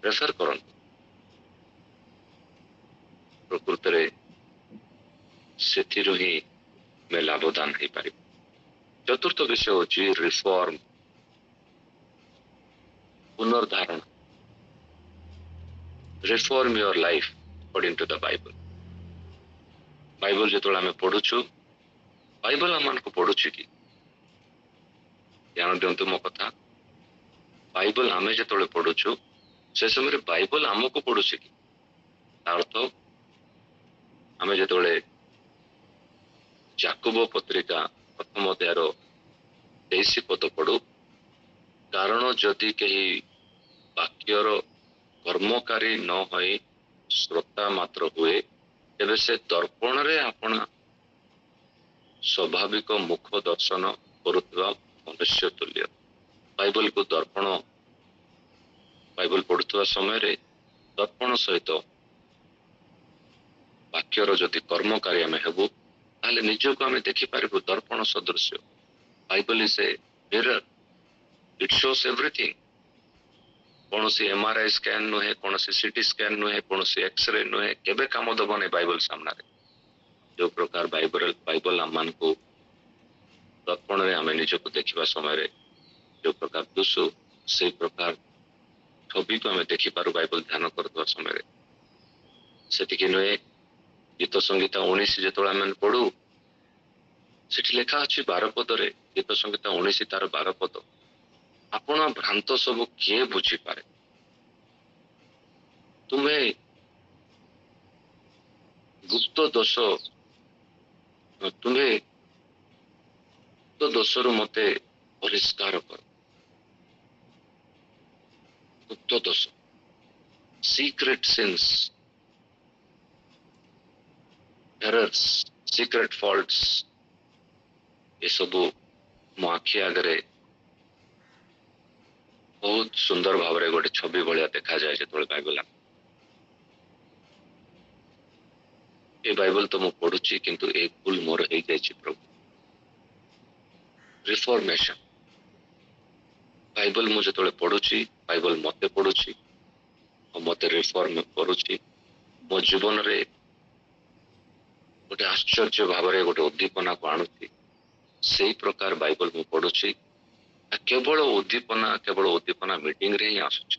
ରେଫର କରନ୍ତୁ। ପ୍ରକୃତରେ ସେଥିରୁ ହିଁ ଆମେ ଲାଭଦାନ ହେଇପାରିବ। ଚତୁର୍ଥ ବିଷୟ ହେଉଛି ରିଫର୍ମ, ପୁନର୍ଦ୍ଧାରଣ। Reform your life according to the Bible. Bible ଯେତେବେଳେ ଆମେ ପଢୁଛୁ, ବାଇବଲ ଆମମାନଙ୍କୁ ପଢୁଛି କି? ଧ୍ୟାନ ଦିଅନ୍ତୁ ମୋ କଥା। ବାଇବଲ ଆମେ ଯେତେବେଳେ ପଢୁଛୁ, ସେ ସମୟରେ ବାଇବଲ ଆମକୁ ପଢୁଛି କି? ତା ଅର୍ଥ ଆମେ ଯେତେବେଳେ ଯାକୋବ ପତ୍ରିକା 1ମ ଅଧ୍ୟାୟର 23 ପଦ ପଢୁ, କାରଣ ଯଦି କେହି ବାକ୍ୟର କର୍ମକାରୀ ନ ହୋଇ ଶ୍ରୋତା ମାତ୍ର ହୁଏ, ତେବେ ସେ ଦର୍ପଣରେ ଆପଣା ସ୍ୱାଭାବିକ ମୁଖ ଦର୍ଶନ କରୁଥିବା ମନୁଷ୍ୟ ତୁଲ୍ୟ। ବାଇବଲକୁ ଦର୍ପଣ, ବାଇବଲ ପଢୁଥିବା ସମୟରେ ଦର୍ପଣ ସହିତ ବାକ୍ୟର ଯଦି କର୍ମକାରୀ ଆମେ ହେବୁ, ତାହେଲେ ନିଜକୁ ଆମେ ଦେଖିପାରିବୁ ଦର୍ପଣ ସଦୃଶ୍ୟ। Bible is a mirror, it shows everything. କୌଣସି MRI ସ୍କାନ ନୁହେଁ, କୌଣସି CT ସ୍କାନ ନୁହେଁ, କୌଣସି ଏକ୍ସରେ ନୁହେଁ, କେବେ କାମ ଦବ ନାହିଁ ବାଇବଲ ସାମ୍ନାରେ। ଯୋଉ ପ୍ରକାର ବାଇବଲ ଆମମାନଙ୍କୁ ଦର୍ପଣରେ ଆମେ ନିଜକୁ ଦେଖିବା ସମୟରେ ଯୋଉ ପ୍ରକାର ଦୁଷୁ, ସେଇ ପ୍ରକାର ଛବିକୁ ଆମେ ଦେଖିପାରୁ ବାଇବଲ ଧ୍ୟାନ କରୁଥିବା ସମୟରେ। ସେତିକି ନୁହେଁ, ଗୀତ ସଂହିତା 19 ଯେତେବେଳେ ଆମେ ପଢୁ, ସେଠି ଲେଖା ଅଛି 12 ପଦରେ, ଗୀତ ସଂହିତା 19 ତାର 12 ପଦ, ଆପଣ ଭ୍ରାନ୍ତ ସବୁ କିଏ ବୁଝିପାରେ? ତୁମେ ଗୁପ୍ତ ଦୋଷରୁ ମତେ ପରିଷ୍କାର କର। ଗୁପ୍ତ ଦୋଷ, ସିକ୍ରେଟ ସିନ୍ସ, ଏରର୍ସ, ସିକ୍ରେଟ ଫଲ୍ଟସ, ଏସବୁ ମୋ ଆଖି ଆଗରେ ବହୁତ ସୁନ୍ଦର ଭାବରେ ଗୋଟେ ଛବି ଭଳିଆ ଦେଖାଯାଏ ଯେତେବେଳେ ବାଇବଲ। ଏ ବାଇବଲ ତ ମୁଁ ପଢୁଛି, କିନ୍ତୁ ଏ ଭୁଲ ମୋର ହେଇଯାଇଛି ପ୍ରଭୁ। ରିଫର୍ମେସନ, ବାଇବଲ ମୁଁ ଯେତେବେଳେ ପଢୁଛି, ବାଇବଲ ମତେ ପଢୁଛି ଆଉ ମତେ ରିଫର୍ମ କରୁଛି। ମୋ ଜୀବନରେ ଗୋଟେ ଆଶ୍ଚର୍ଯ୍ୟ ଭାବରେ ଗୋଟେ ଉଦ୍ଦୀପନାକୁ ଆଣୁଛି। ସେଇ ପ୍ରକାର ବାଇବଲ ମୁଁ ପଢୁଛି। କେବଳ ଉଦ୍ଦୀପନା ମିଟିଂରେ ହିଁ ଆସୁଛି।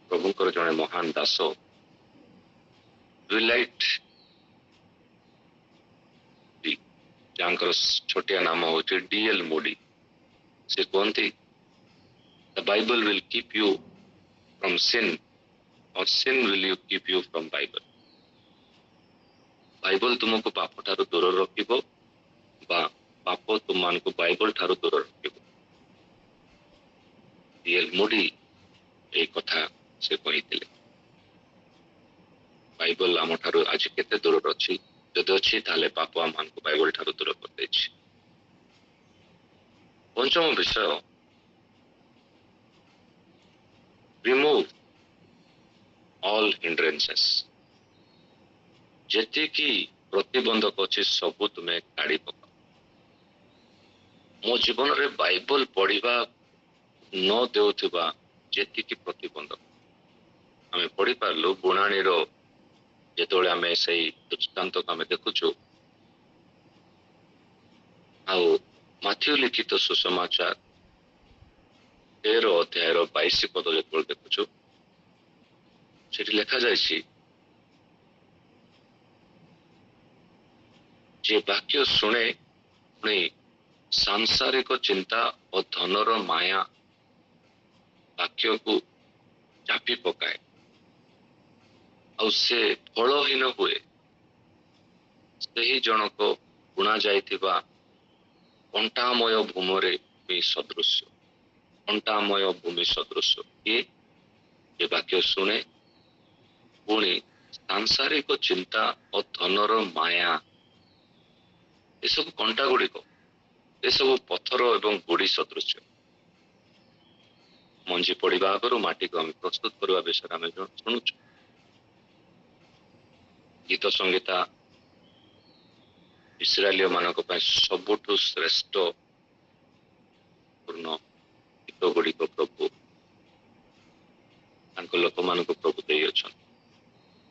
ପ୍ରଭୁଙ୍କର ଜଣେ ମହାନ ଦାସ, ରିଲାଇଟ, ଯାହାଙ୍କର ଛୋଟିଆ ନାମ ହଉଛି D.L. ମୋଡି, ସେ କୁହନ୍ତି, the Bible will keep you from sin or sin will you keep you from Bible? Bible ତୁମକୁ ପାପ ଠାରୁ ଦୂର ରଖିବ ବା ପାପ ତୁମମାନଙ୍କୁ ବାଇବଲ ଠାରୁ ଦୂର ରଖିବ। ଡିଏଲ ମୋଡି এই କଥା ସେ କହିଥିଲେ। ବାଇବଲ ଆମ ଠାରୁ ଆଜି କେତେ ଦୂରରେ ଅଛି? ଯଦି ଅଛି ତାହେଲେ ପାପ ଆମମାନଙ୍କୁ ବାଇବଲ ଠାରୁ ଦୂର କରିଦେଇଛି। ପଞ୍ଚମ ବିଷୟ, remove all hindrances। ଯେତିକି ପ୍ରତିବନ୍ଧକ ଅଛି ସବୁ ତୁମେ କାଢି ପକାଅ। ମୋ ଜୀବନରେ ବାଇବଲ ପଢିବା ନ ଦେଉଥିବା ଯେତିକି ପ୍ରତିବନ୍ଧକ ଆମେ ପଢିପାରିଲୁ, ବୁଣାଣିର ଯେତେବେଳେ ଆମେ ସେଇ ଦୃଷ୍ଟାନ୍ତକୁ ଆମେ ଦେଖୁଛୁ, ଆଉ ମାଥିଉ ଲିଖିତ ସୁସମାଚାର 13 ଅଧ୍ୟାୟର 22 ପଦ ଯେତେବେଳେ ଦେଖୁଛୁ, ସେଠି ଲେଖାଯାଇଛି ଯେ ବାକ୍ୟ ଶୁଣେ ପୁଣି ସାଂସାରିକ ଚିନ୍ତା ଓ ଧନର ମାୟା ବାକ୍ୟକୁ ଚାପି ପକାଏ ଆଉ ସେ ଫଳହୀନ ହୁଏ, ସେହି ଜଣକ ବୁଣା ଯାଇଥିବା କଣ୍ଟାମୟ ଭୂମିରେ ସଦୃଶ୍ୟ। କଣ୍ଟାମୟ ଭୂମି ସଦୃଶ୍ୟ କିଏ? ଏ ବାକ୍ୟ ଶୁଣେ ପୁଣି ସାଂସାରିକ ଚିନ୍ତା ଓ ଧନର ମାୟା, ଏସବୁ କଣ୍ଟା ଗୁଡିକ, ଏସବୁ ପଥର ଏବଂ ଗୋଡି ସଦୃଶ୍ୟ। ମଞ୍ଜି ପଡିବା ଆଗରୁ ମାଟିକୁ ଆମେ ପ୍ରସ୍ତୁତ କରିବା ବିଷୟରେ ଆମେ ଶୁଣୁଛୁ। ଗୀତ ସଂଗୀତା ଇସ୍ରାଏଲୀୟ ମାନଙ୍କ ପାଇଁ ସବୁଠୁ ଶ୍ରେଷ୍ଠ ପୂର୍ଣ୍ଣ ଗୀତ ଗୁଡିକ ପ୍ରଭୁ ତାଙ୍କ ଲୋକମାନଙ୍କୁ ପ୍ରଭୁ ଦେଇଅଛନ୍ତି।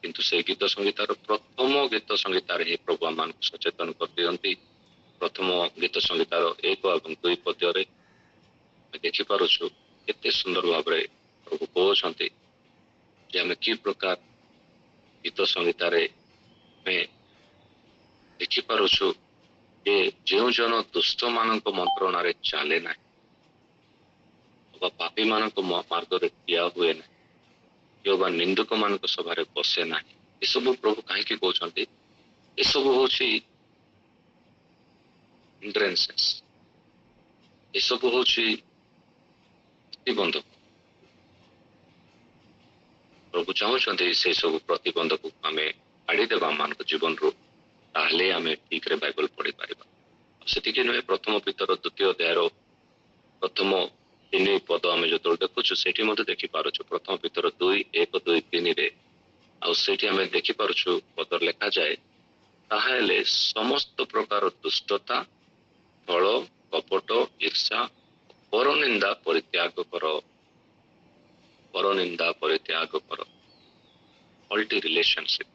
କିନ୍ତୁ ସେଇ ଗୀତ ସଂଗୀତାର ପ୍ରଥମ ଗୀତ ସଂଗୀତାରେ ହିଁ ପ୍ରଭୁ ଆମମାନଙ୍କୁ ସଚେତନ କରିଦିଅନ୍ତି। ପ୍ରଥମ ଗୀତ ସଂଗୀତାର 1 ଏବଂ 2 ପଦ୍ୟରେ ଆମେ ଦେଖିପାରୁଛୁ କେତେ ସୁନ୍ଦର ଭାବରେ ପ୍ରଭୁ କହୁଛନ୍ତି ଯେ ଆମେ କି ପ୍ରକାର ଗୀତ ସଂଗୀତାରେ ଆମେ ଦେଖିପାରୁଛୁ ଯେ ଯେଉଁ ଜଣ ଦୁଷ୍ଟ ମାନଙ୍କ ମନ୍ତ୍ରଣାରେ ଚାଲେ ନାହିଁ ବା ପାପୀ ମାନଙ୍କ ମାର୍ଗରେ ଠିଆ ହୁଏ ନାହିଁ ବା ନିନ୍ଦୁକ ମାନଙ୍କ ସଭାରେ ବସେ ନାହିଁ, ଏସବୁ ପ୍ରଭୁ କାହିଁକି କହୁଛନ୍ତି? ଏସବୁ ହଉଛି ହିଣ୍ଡ୍ରାନ୍ସେସ୍, ଏସବୁ ହଉଛି ପ୍ରତିବନ୍ଧକ। ପ୍ରଭୁ ଚାହୁଁଛନ୍ତି ସେଇ ସବୁ ପ୍ରତିବନ୍ଧକକୁ ଆମେ କାଢିଦେବା ଆମମାନଙ୍କ ଜୀବନରୁ, ତାହେଲେ ଆମେ ଠିକରେ ବାଇବଲ ପଢିପାରିବା। ସେତିକି ନୁହେଁ, ପ୍ରଥମ ପିତର 2 ଅଧ୍ୟାୟର ପ୍ରଥମ 3 ପଦ ଆମେ ଯେତେବେଳେ ଦେଖୁଛୁ ସେଠି ମଧ୍ୟ ଦେଖିପାରୁଛୁ। ପ୍ରଥମ ପିତର 2:1-2-3ରେ ଆଉ ସେଇଠି ଆମେ ଦେଖିପାରୁଛୁ ପଦରେ ଲେଖାଯାଏ, ତାହେଲେ ସମସ୍ତ ପ୍ରକାର ଦୁଷ୍ଟତା, ଛଳ, କପଟ, ଈର୍ଷା, ପରନିନ୍ଦା ପରିତ୍ୟାଗ କର। ପରନିନ୍ଦା ପରିତ୍ୟାଗ କର। ମଲ୍ଟି ରିଲେସନସିପ,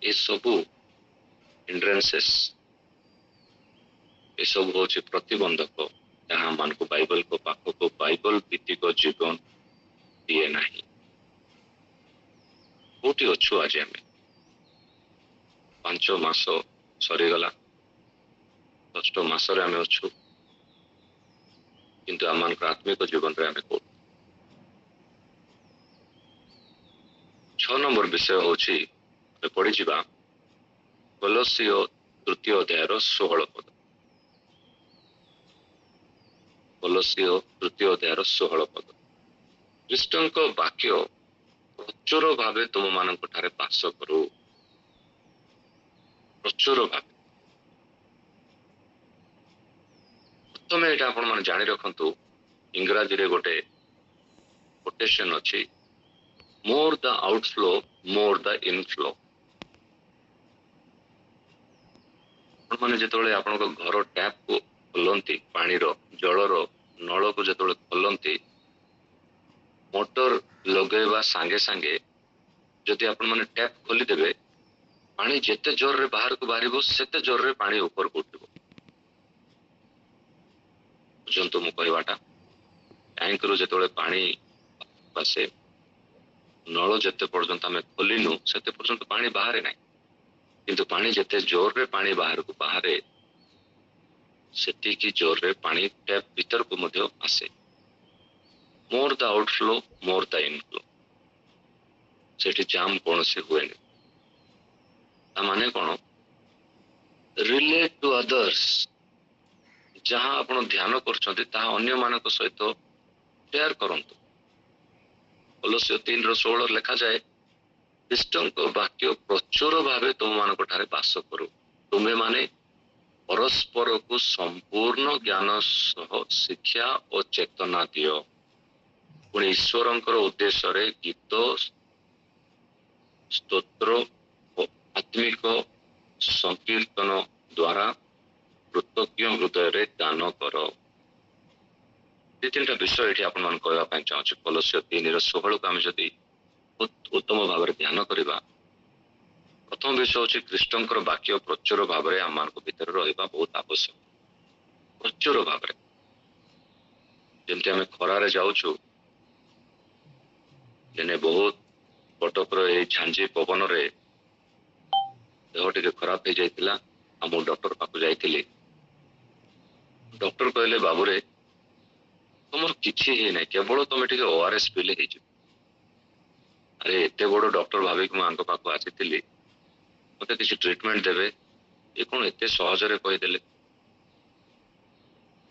ଏସବୁ ହିଣ୍ଡ୍ରାନ୍ସେସ୍, ଏସବୁ ହଉଛି ପ୍ରତିବନ୍ଧକ ଯାହା ଆମମାନଙ୍କୁ ବାଇବଲଙ୍କ ପାଖକୁ, ବାଇବଲ ଭିତ୍ତିକ ଜୀବନ ଦିଏ ନାହିଁ। କୋଉଠି ଅଛୁ ଆଜି ଆମେ? 5 ମାସ ସରିଗଲା, 6ଠ ମାସରେ ଆମେ ଅଛୁ, କିନ୍ତୁ ଆମମାନଙ୍କ ଆତ୍ମିକ ଜୀବନରେ ଆମେ କୋଉଠି? 6 ନମ୍ବର ବିଷୟ ହଉଛି ଆମେ ପଢିଯିବା କଲୋସିୟ 3 ଅଧ୍ୟାୟର 16 ପଦ। କଲୋସିୟ 3 ଅଧ୍ୟାୟର 16 ପଦ। ଖ୍ରୀଷ୍ଟଙ୍କ ବାକ୍ୟ ପ୍ରଚୁର ଭାବେ ତୁମମାନଙ୍କ ଠାରେ ବାସ କରୁ। ପ୍ରଚୁର ଭାବେ। ପ୍ରଥମେ ଏଇଟା ଆପଣ ମାନେ ଜାଣି ରଖନ୍ତୁ, ଇଂରାଜୀରେ ଗୋଟେ କୋଟେସନ ଅଛି, ମୋର ଦ ଆଉଟଫ୍ଲୋ ମୋର ଦ ଇନଫ୍ଲୋ। ଆପଣ ମାନେ ଯେତେବେଳେ ଆପଣଙ୍କ ଘର ଟ୍ୟାପକୁ ଖୋଲନ୍ତି, ପାଣିର ଜଳର ନଳକୁ ଯେତେବେଳେ ଖୋଲନ୍ତି, ମୋଟର ଲଗେଇବା ସାଙ୍ଗେ ସାଙ୍ଗେ ଯଦି ଆପଣ ମାନେ ଟ୍ୟାପ ଖୋଲିଦେବେ, ପାଣି ଯେତେ ଜୋରରେ ବାହାରକୁ ବାହାରିବ ସେତେ ଜୋରରେ ପାଣି ଉପରକୁ ଉଠିବ। ବୁଝନ୍ତୁ ମୁଁ କହିବାଟା, ଟ୍ୟାଙ୍କରୁ ଯେତେବେଳେ ପାଣି ଆସେ, ନଳ ଯେତେ ପର୍ଯ୍ୟନ୍ତ ଆମେ ଖୋଲିନୁ ସେତେ ପର୍ଯ୍ୟନ୍ତ ପାଣି ବାହାରେ ନାହିଁ, କିନ୍ତୁ ପାଣି ଯେତେ ଜୋରରେ ପାଣି ବାହାରକୁ ବାହାରେ ସେତିକି ଜୋରରେ ପାଣି ଟ୍ୟାପ ଭିତରକୁ ମଧ୍ୟ ଆସେ। More the outflow more the inflow सेठी जाम कौन से हुए माने कौन रिलेट टू अदर्स जहां आपण ध्यान करछंती ताहा अन्य मानक सहित शेयर करंतु कोलोसियो 3:16 लिखा जाए ख्रीष्टଙ୍କ वाक्य प्रचुर भावे तुम मानक ठारे वास करू तुम्हें माने परस्पर को संपूर्ण ज्ञान सह शिक्षा और चेतना दियो पुणी ईश्वरंकर उद्देश्य रे गीत स्तोत्र और आत्मिक संकीर्तन द्वारा कृतज्ञ हृदय रे दान कर तीन विषय ये आपण कहवाई चाहूँ कोलोसियो 3:16 को आम जदि उत्तम भाव ध्यान करवा प्रथम विषय हूँ ख्रीष्टंकर वाक्य प्रचुर भाव में आम भीतर रहा बहुत आवश्यक प्रचुर भाव जमी आम खरारे जाऊँ दिने बहुत कटकर ये झांझी पवन रे देह टे खराब हो जाता आम डॉक्टर पाक जाइली डॉक्टर कहले बाबूरे तुम किसी ही ना केवल तुम टे ओआरएस पीले अरे एत बड़ डॉक्टर भाविक मुझे पाक आसी मत किसी ट्रीटमेंट देवे ये कौन एत सहजरे कहीदे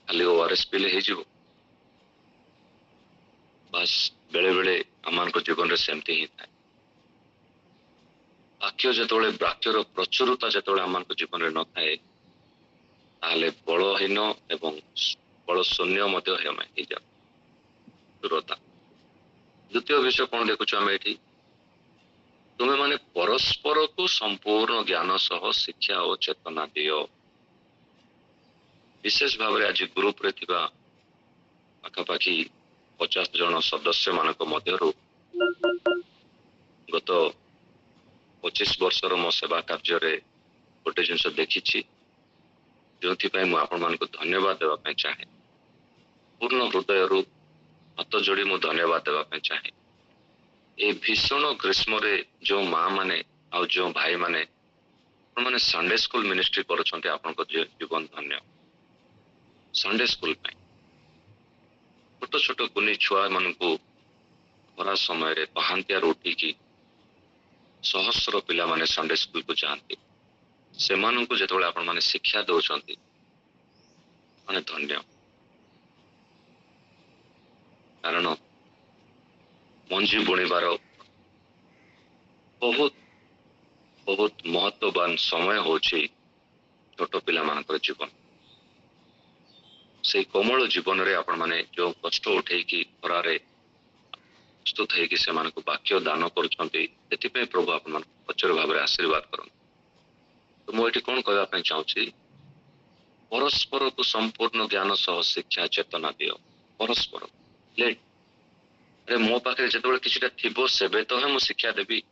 खाली ओआरएस पीले हो बस बेले बेले आम जीवन में सेमती ही था वाक्य जो वाक्यर प्रचुरता जो आम जीवन में न थाए बलहीन एवं बल शून्य दूरता द्वितीय विषय कौन देखुच आम ये तुम्हें माने परस्पर को संपूर्ण ज्ञान सह शिक्षा और चेतना दियो विशेष भाव में आज ग्रुप रे थिबा पाखापाखि 50 जन सदस्य मानक मध्यरु गत 25 वर्षर मो सेवा कार्य रे गोटे जिनस देखी जो आपण मान धन्यवाद देवाई चाहे पूर्ण हृदय हाथ जोड़ी मु धन्यवाद देवाई चाहे ये भीषण ग्रीष्म रे जो माँ माने आ जो भाई माने माने संडे स्कूल मिनिस्ट्री करछन्ते आपन को जीवन धन्य संडे स्कूल पे छोट छोट कुनी छुआ मन को खरा समय रे पहांतिया उठी की सहस्र पिला माने संडे स्कूल को जाती से मानन को जेतबेले आपन माने शिक्षा दउछन्ती माने धन्य कारण मंजी बुणीबार बहुत बहुत महत्ववान समय होची छोट पिला मानकर जीवन से कोमल जीवन रे आपण माने जो कष्ट उठे की खरारे प्रस्तुत है कि से मानको वाक्य दान करूछन्ती एथिपे प्रभु आपण मान प्रचुर भाव में आशीर्वाद करन तो मो एठी कोन कहबा पय चाहूची परस्पर को संपूर्ण ज्ञान सह शिक्षा चेतना दियो परस्पर लेट अरे मो पाखे जेतबेले किछिटा थिबो सेबे तो है मु शिक्षा देबी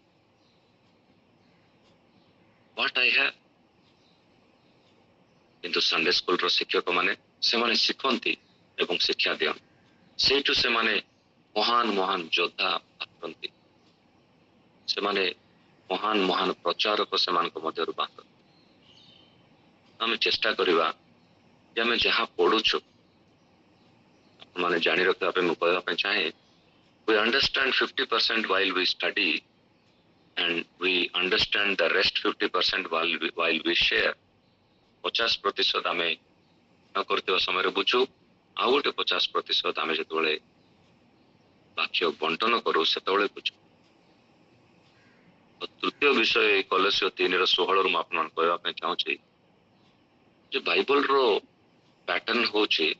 व्हाट आई हैव किंतु संडे स्कूल रो शिक्षक माने से माने शिखंती एवं शिक्षा दियन सेठु से माने महान महान योद्धा आसंती से माने महान महान प्रचारक से मान को मध्यरु बात आम चेष्टा करिवा कि आम जहाँ पढ़ुछु माने जानी रखा पे मु कहबा पय चाहे we understand 50% while we study and we understand the rest 50% while we share 50% आमे न करते समय बुझू आ गोटे 50% आमे जेतबेले वाक्य बंटन करू सेतबेले बुझू तृतीय विषय कोलोसियो 3:16 रु आपण मान कहबा पे चाहूची जे बाइबल रो पैटर्न होची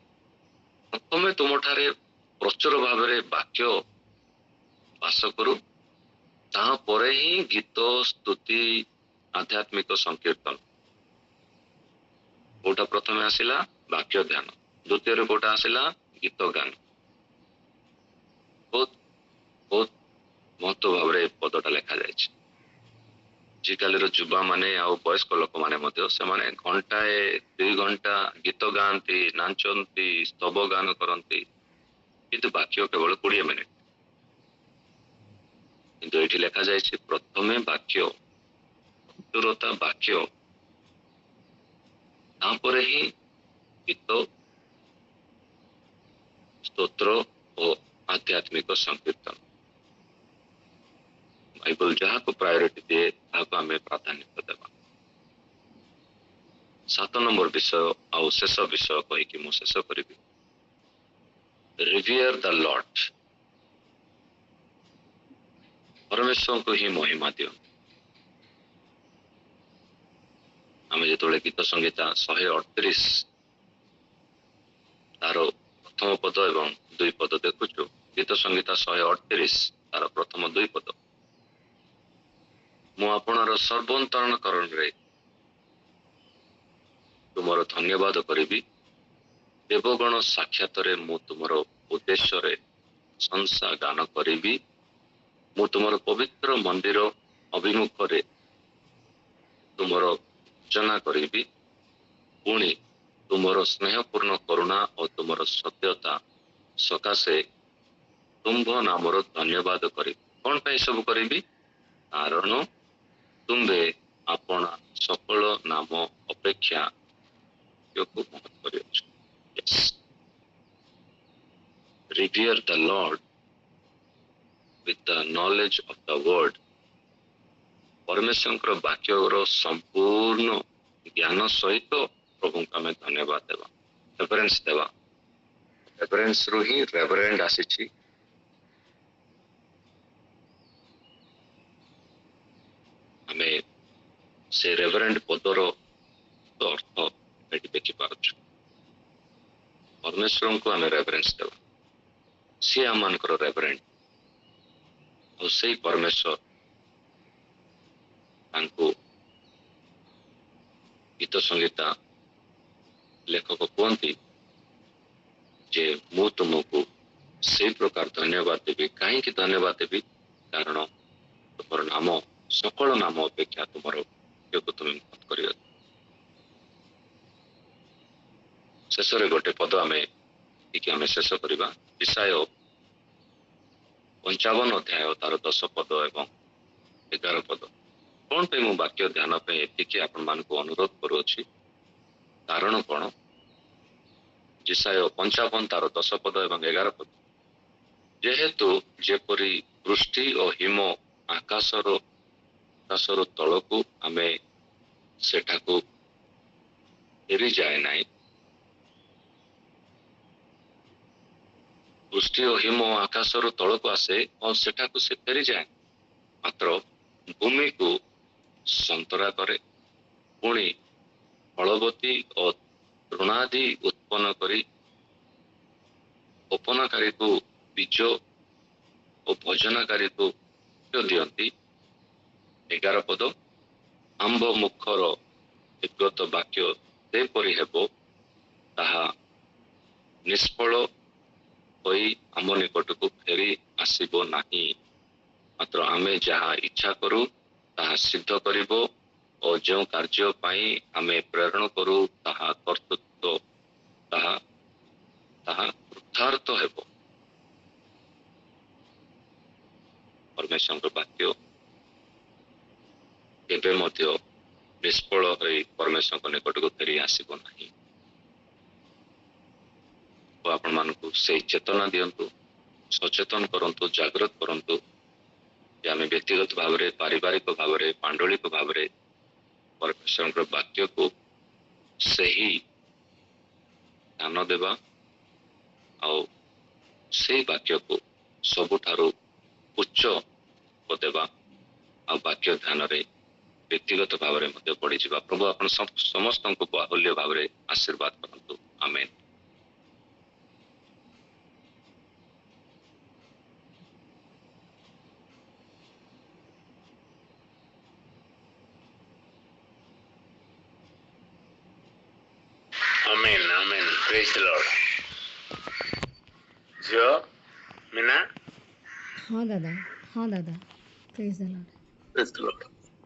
प्रथमे तुम ठारे प्रचुर भाव में वाक्य वास करू तापरे ही गीत स्तुति आध्यात्मिक संकीर्तन गोटा प्रथमे आसिला वाक्य ध्यान द्वितीय गोटा आसिला गीत गान बहुत बहुत महत्व भाव में पदटा लिखा जाए आजिकाली युवा माने आ वयस्क लोक माने से माने घंटाए 2 घंटा गीत गाती नाचती स्तव गान करती किंतु वाक्य केवल 20 मिनिट किंतु ये लिखा जाए प्रथमे वाक्य चतुरता वाक्य तापर ही गीत स्तोत्र और आध्यात्मिक संकीर्तन बाइबल जहाँ को प्रायोरिटी दिए ताको आमे प्राधान्य देवा 7 नंबर विषय आउ शेष विषय कहीकि मु शेष करी रिवियर द लॉर्ड परमेश्वर को ही महिमा दियो आमे जेतोले गीत संगीता 138 तार प्रथम पद एवं 2 पद देखुछु गीत संगीता 138 तार प्रथम 2 पद मु आपणर सर्वंतरण करण रे तुमर धन्यवाद करिबी देवगण साक्षात रे मु तुमर उद्देश्य रे संसा गान करिबी मु तुमर पवित्र मंदिर अभिमुख रे तुमर पूजना करिबी पुणी तुमर स्नेहपूर्ण करुणा और तुमर सत्यता सकाशे तुम्भ नामर धन्यवाद करी कौन पे सब करी कारण तुम्बे आपण सकल नाम अपेक्षा महत कर revere the Lord with the knowledge of the word परमेश्वर वाक्यर संपूर्ण ज्ञान सहित प्रभु को आम धन्यवाद देवा रेफरेंस देवा रेफरेंस रु ही रेवरेंड आसी आमे से रेवरेंड पदर अर्थ एटी देखि पारछु परमेश्वर को आमे रेफरेंस देवा सी आमनकर रेवरेंड और से परमेश्वर तांको गीत संगीता लेखक कहती जे मु तुमको से प्रकार धन्यवाद देवी कहीं धन्यवाद देवी कारण तुम नाम सकल नाम अपेक्षा तुम तुम मत कर शेष गोटे पद आम शेष करवा ईसाय 55 अध्याय तार 10 पद एवं 11 पद कौन पे मु वाक्य ध्यान पे एतिकी आपण मानकु अनुरोध करूछि कारण कौन ईसाय 55 तार 10 पद एवं 11 पद जेहेतु जेपरी वृष्टि और हिम आकाशर तलकू आमे सेठाकू फेरी जाए ना वृष्टि और हिम आकाशर तलकू आसे और सेठाकू से फेरी जाए मात्र भूमि को संतरा करे पुणी फलवती और तृणादि उत्पन्न करी उपनकारी को बीज और भोजनकारी को दियंती 11 पद आंब मुखर विगत वाक्य सेपरी हेबो ताहा निष्फल होई आम निकट को फेरी आसीबो नाही मात्र आमे जहाँ इच्छा करू ताहा सिद्ध करिबो और जो कार्य पाई आमे प्रेरण करू ताहा कर्तृत्व ताहा ताहा कृतार्थ हेबो परमेश्वर वाक्य केबे मध्य निष्फल होई परमेश्वर निकट को फेरी आसीबो नाही तो आपण मानकु से चेतना दियंतु सचेतन करंतु जागृत करंतु जे आमे व्यक्तिगत भाव रे पारिवारिक भाव रे पांडलिक भाव रे परमेश्वर वाक्य को सही ध्यान देवा आउ से वाक्य को सबुठारु उच्च देवा आ वाक्य ध्यान रे व्यक्तिगत भाव रे मध्य पड़ी जिबा प्रभु आपण समस्त को बाहुल्य भाव रे आशीर्वाद करंतु आमेन Amen, amen. Praise the Lord. Jo, Mina? हाँ दादा praise the Lord Praise the Lord.